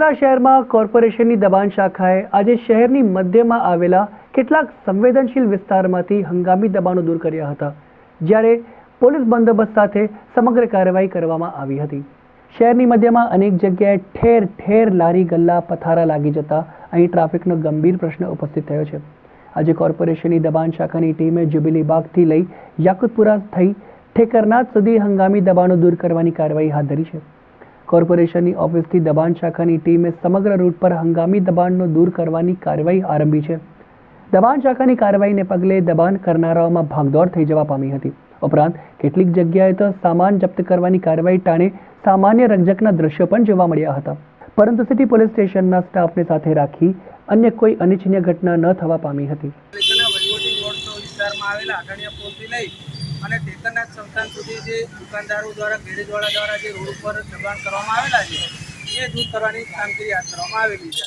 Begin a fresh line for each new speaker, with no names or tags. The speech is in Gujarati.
વડોદરા શહેરમાં કોર્પોરેશનની દબાણ શાખાએ આજે શહેરની મધ્યમાં આવેલા કેટલાક સંવેદનશીલ વિસ્તારમાંથી હંગામી દબાણો દૂર કર્યા હતા, જ્યારે પોલીસ બંદોબસ્ત સાથે સમગ્ર કાર્યવાહી કરવામાં આવી હતી। શહેરની મધ્યમાં અનેક જગ્યાએ ઠેર ઠેર લારી ગલ્લા પથારા લાગી જતા અહીં ટ્રાફિકનો ગંભીર પ્રશ્ન ઉપસ્થિત થયો છે। આજે કોર્પોરેશનની દબાણ શાખાની ટીમે જ્યુબિલી બાગથી લઈ યાકુતપુરા થઈ ઠેકરનાથ સુધી હંગામી દબાણો દૂર કરવાની કાર્યવાહી હાથ ધરી છે। કોર્પોરેશનની ઓફિસથી દબાણ શાખાની ટીમે સમગ્ર રૂટ પર હંગામી દબાણનો દૂર કરવાની કાર્યવાહી આરંભી છે। દબાણ શાખાની કાર્યવાહીને પગલે દબાણ કરનારાઓમાં ભાગદોડ થઈ જવા પામી હતી। ઉપરાંત કેટલીક જગ્યાએ તો સામાન જપ્ત કરવાની કાર્યવાહી ટાણે સામાન્ય રકઝકના દ્રશ્યો પણ જોવા મળ્યા હતા, પરંતુ સિટી પોલીસ સ્ટેશનના સ્ટાફને સાથે રાખી અન્ય કોઈ અનિચ્છનીય ઘટના ન થવા પામી હતી।
અને ઠેકરનાથ સંસ્થાન સુધી જે દુકાનદારો દ્વારા ગેરેજવાળા દ્વારા જે રોડ ઉપર દબાણ કરવામાં આવેલા છે એ દૂર કરવાની કામગીરી હાથ ધરવામાં આવેલી છે।